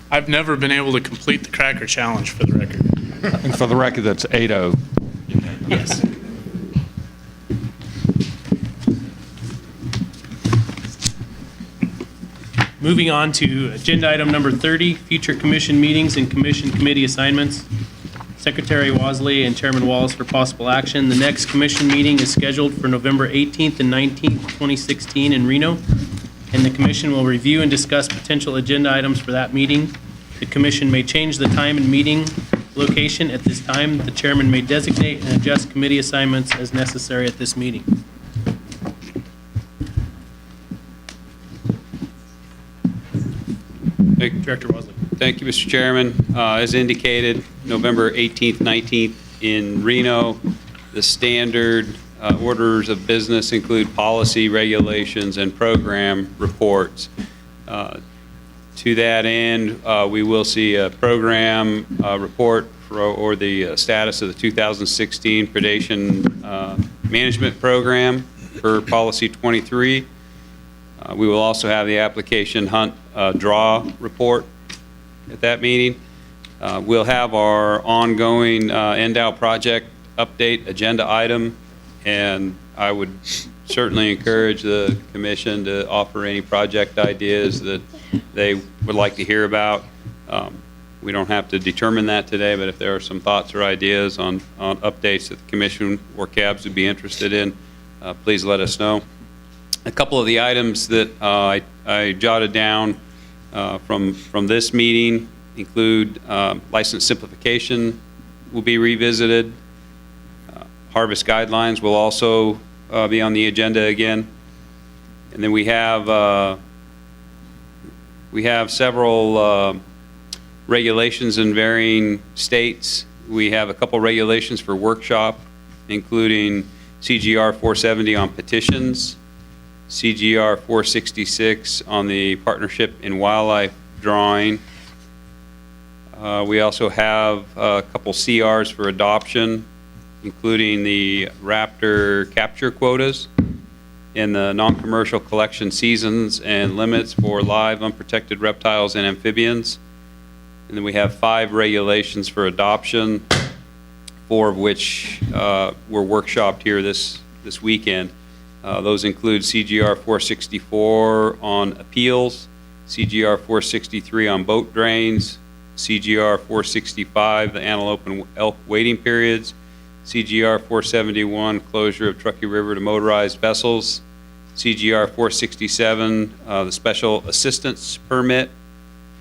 I've never been able to complete the Cracker Challenge, for the record. And for the record, that's 8-0. Yes. Moving on to agenda item number 30, future commission meetings and commission committee assignments. Secretary Wasley and Chairman Wallace for possible action. The next commission meeting is scheduled for November 18th and 19th, 2016 in Reno, and the commission will review and discuss potential agenda items for that meeting. The commission may change the time and meeting location at this time. The chairman may designate and adjust committee assignments as necessary at this meeting. Director Wasley. Thank you, Mr. Chairman. As indicated, November 18th, 19th in Reno. The standard orders of business include policy, regulations, and program reports. To that end, we will see a program report or the status of the 2016 predation management program for policy 23. We will also have the application hunt draw report at that meeting. We'll have our ongoing NDOW project update agenda item, and I would certainly encourage the commission to offer any project ideas that they would like to hear about. We don't have to determine that today, but if there are some thoughts or ideas on updates that the commission or CABS would be interested in, please let us know. A couple of the items that I jotted down from this meeting include license simplification will be revisited. Harvest guidelines will also be on the agenda again. And then we have several regulations in varying states. We have a couple regulations for workshop, including CGR 470 on petitions, CGR 466 on the partnership in wildlife drawing. We also have a couple CRs for adoption, including the raptor capture quotas and the non-commercial collection seasons and limits for live unprotected reptiles and amphibians. And then we have 5 regulations for adoption, 4 of which were workshopped here this weekend. Those include CGR 464 on appeals, CGR 463 on boat drains, CGR 465, the antelope and elk waiting periods, CGR 471, closure of Truckee River to motorized vessels, CGR 467, the special assistance permit.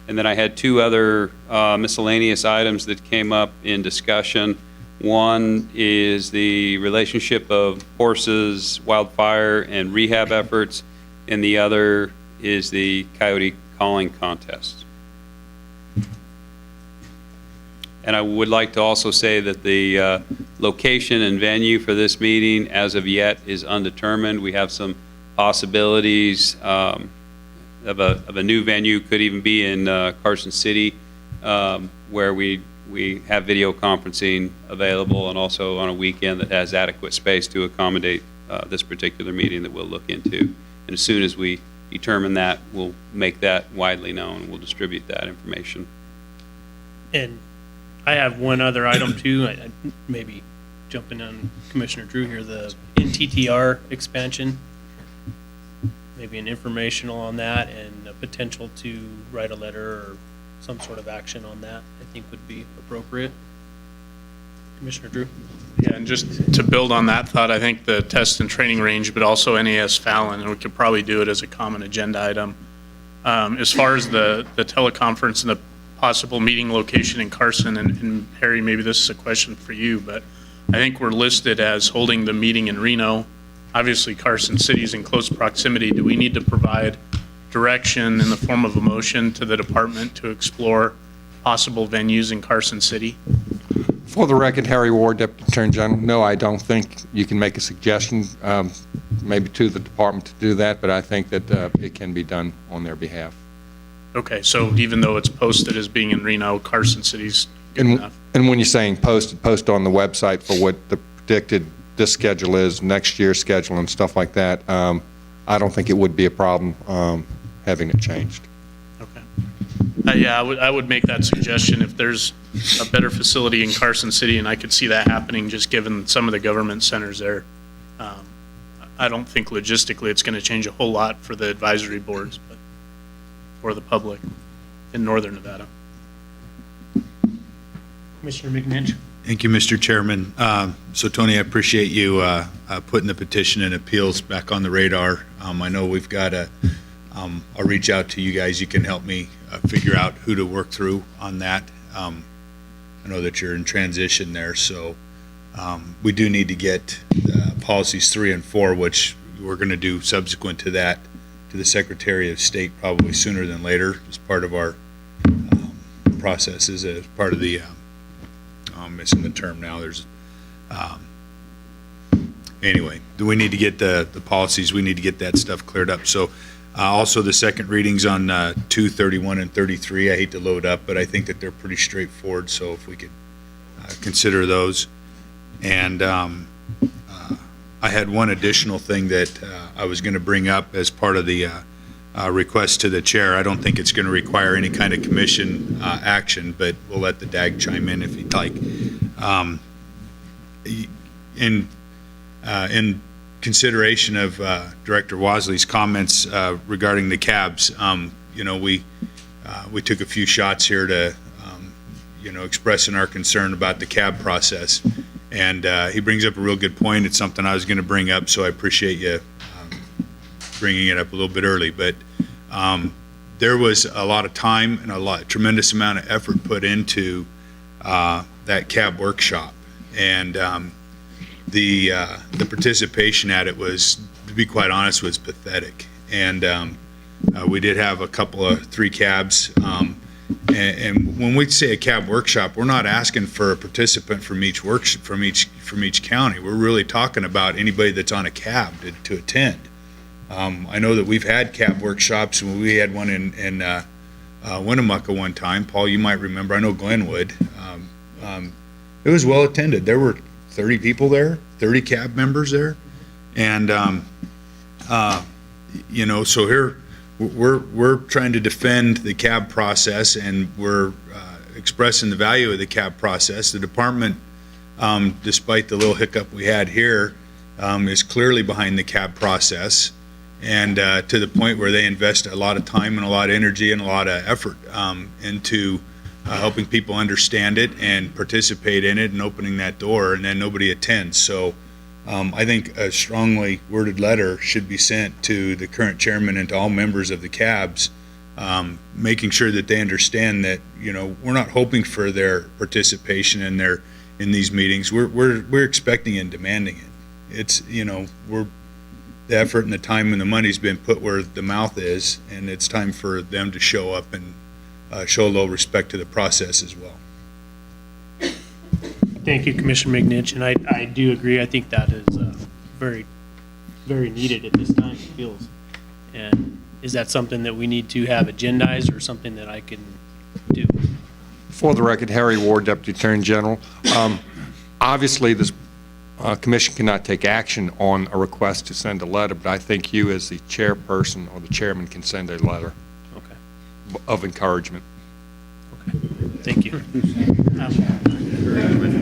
And then I had 2 other miscellaneous items that came up in discussion. One is the relationship of horses, wildfire, and rehab efforts, and the other is the coyote calling contest. And I would like to also say that the location and venue for this meeting, as of yet, is undetermined. We have some possibilities of a new venue. Could even be in Carson City, where we have video conferencing available, and also on a weekend that has adequate space to accommodate this particular meeting that we'll look into. And as soon as we determine that, we'll make that widely known, and we'll distribute that information. And I have one other item too, I maybe jumping on Commissioner Drew here, the NTTR expansion. Maybe an informational on that and a potential to write a letter or some sort of action on that, I think would be appropriate. Commissioner Drew? Yeah, and just to build on that thought, I think the test and training range, but also NAS Fallon, and we could probably do it as a common agenda item. As far as the teleconference and the possible meeting location in Carson, and Harry, maybe this is a question for you, but I think we're listed as holding the meeting in Reno. Obviously, Carson City is in close proximity. Do we need to provide direction in the form of a motion to the department to explore possible venues in Carson City? For the record, Harry Ward, Deputy Attorney General. No, I don't think you can make a suggestion maybe to the department to do that, but I think that it can be done on their behalf. Okay, so even though it's posted as being in Reno, Carson City's good enough? And when you're saying post on the website for what the predicted this schedule is, next year's schedule and stuff like that, I don't think it would be a problem having it changed. Okay. Yeah, I would make that suggestion if there's a better facility in Carson City, and I could see that happening, just given some of the government centers there. I don't think logistically it's going to change a whole lot for the advisory boards, but for the public in northern Nevada. Commissioner McNinch? Thank you, Mr. Chairman. So Tony, I appreciate you putting the petition and appeals back on the radar. I know we've got I'll reach out to you guys. You can help me figure out who to work through on that. I know that you're in transition there, so we do need to get policies 3 and 4, which we're going to do subsequent to that, to the Secretary of State probably sooner than later as part of our processes, as part of the I'm missing the term now. There's anyway, we need to get the policies. We need to get that stuff cleared up. So also the second readings on 2, 31, and 33. I hate to load up, but I think that they're pretty straightforward. So if we could consider those. And I had one additional thing that I was going to bring up as part of the request to the chair. I don't think it's going to require any kind of commission action, but we'll let the DAG chime in if he'd like. In consideration of Director Wasley's comments regarding the cabs, we took a few shots here to expressing our concern about the cab process. And he brings up a real good point. It's something I was going to bring up, so I appreciate you bringing it up a little bit early. But there was a lot of time and tremendous amount of effort put into that cab workshop. And the participation at it was, to be quite honest, was pathetic. And we did have a couple of 3 cabs. And when we say a cab workshop, we're not asking for a participant from each county. We're really talking about anybody that's on a cab to attend. I know that we've had cab workshops. We had one in Winnemucca one time. Paul, you might remember. I know Glenwood. It was well attended. There were 30 people there, 30 cab members there, and so here. We're trying to defend the cab process, and we're expressing the value of the cab process. The department, despite the little hiccup we had here, is clearly behind the cab process, and to the point where they invest a lot of time and a lot of energy and a lot of effort into helping people understand it and participate in it and opening that door, and then nobody attends. So I think a strongly worded letter should be sent to the current chairman and to all members of the cabs, making sure that they understand that we're not hoping for their participation in these meetings. We're expecting and demanding it. It's the effort and the time and the money's been put where the mouth is, and it's time for them to show up and show a little respect to the process as well. Thank you, Commissioner McNinch, and I do agree. I think that is very, very needed at this time, it feels. And is that something that we need to have agendized or something that I can do? For the record, Harry Ward, Deputy Attorney General. Obviously, this commission cannot take action on a request to send a letter, but I think you as the chairperson or the chairman can send a letter of encouragement. Okay, thank you.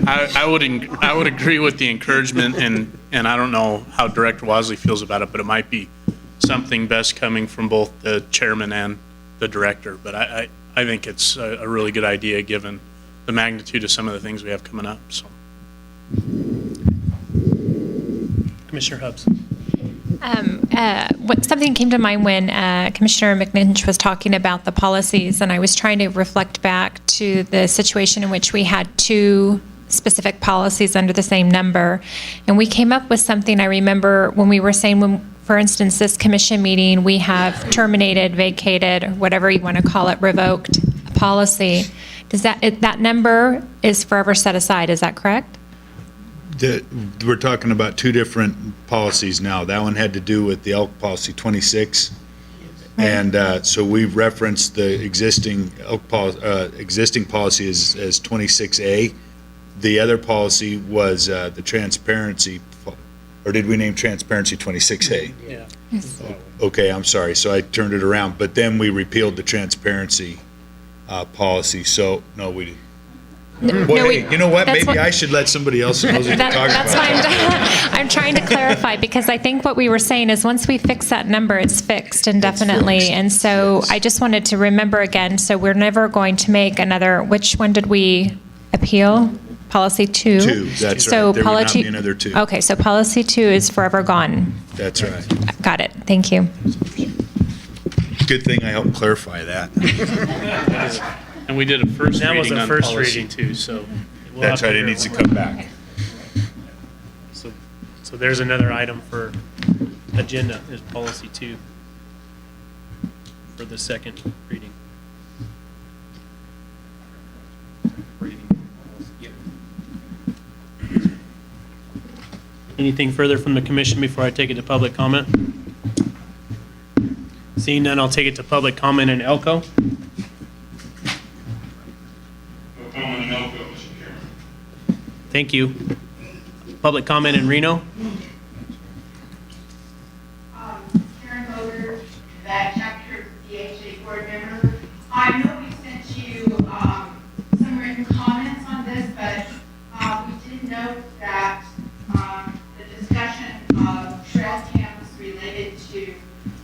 I would agree with the encouragement, and I don't know how Director Wasley feels about it, but it might be something best coming from both the chairman and the director. But I think it's a really good idea given the magnitude of some of the things we have coming up. So, Commissioner Hubbs. Something came to mind when Commissioner McNinch was talking about the policies, and I was trying to reflect back to the situation in which we had 2 specific policies under the same number. And we came up with something, I remember when we were saying, for instance, this commission meeting, we have terminated, vacated, or whatever you want to call it, revoked a policy. Does that number is forever set aside, is that correct? We're talking about 2 different policies now. That one had to do with the elk policy 26. And so we've referenced the existing elk policy as 26A. The other policy was the transparency, or did we name transparency 26A? Yeah. Okay, I'm sorry. So I turned it around. But then we repealed the transparency policy. So, no, we didn't. No, Boy, we- hey, you know what? that's Maybe I should let somebody else who knows what they're talking That's about. why I'm trying to clarify, because I think what we were saying is once we fix that number, it's fixed indefinitely. fixed. And so I just wanted to remember again, so we're never going to make another, which one did we appeal? Policy 2? 2, that's So right. There would not policy- be another 2. Okay, so policy 2 is forever gone. That's right. Got it. Thank you. Good thing I helped clarify that. And we did a first That was reading a on first policy reading. too, so. we'll That's have right, to it hear needs to more. come back. So there's another item for agenda, is policy 2 for the second reading. Anything further from the commission before I take it to public comment? Seeing none, I'll take it to public comment in Elko. No comment in Elko, Mr. Chairman. Thank you. Public comment in Reno? Karen Motor, that chapter DHA board member. I know we sent you some written comments on this, but we did note that the discussion of trail cams related to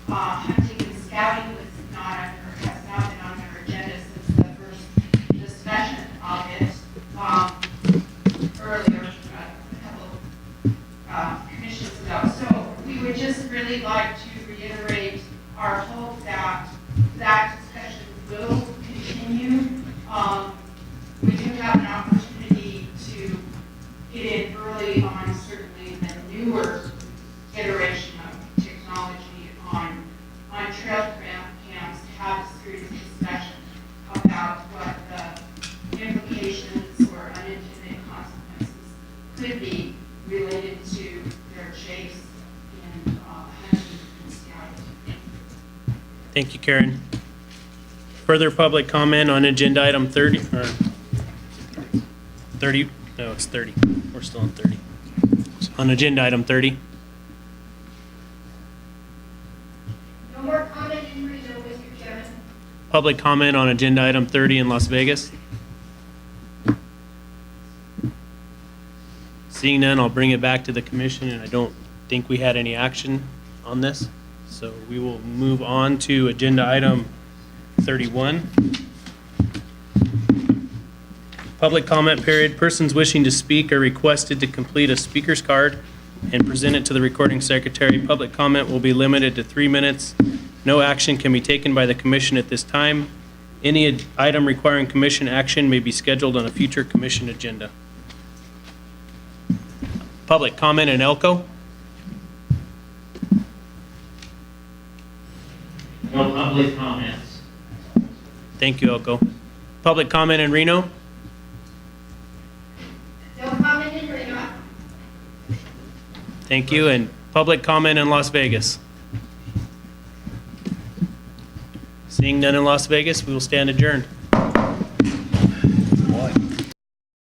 hunting and scouting was has not been on our agenda since the first discussion of it earlier, a couple commissions ago. So we would just really like to reiterate our hope that that discussion will continue. We do have an opportunity to get in early on certainly the newer iteration of technology on trail cams to have a serious discussion about what the implications or unintended consequences could be related to their chase in hunting and scouting. Thank you, Karen. Further public comment on agenda item 30, or 30, no, it's 30. We're still on 30. On agenda item 30. No more comment in Reno, Mr. Chairman. Public comment on agenda item 30 in Las Vegas. Seeing none, I'll bring it back to the commission, and I don't think we had any action on this. So we will move on to agenda item 31. Public comment period. Persons wishing to speak are requested to complete a speaker's card and present it to the recording secretary. Public comment will be limited to 3 minutes. No action can be taken by the commission at this time. Any item requiring commission action may be scheduled on a future commission agenda. Public comment in Elko? No public comments. Thank you, Elko. Public comment in Reno? No comment in Reno. Thank you. And public comment in Las Vegas? Seeing none in Las Vegas, we will stand adjourned.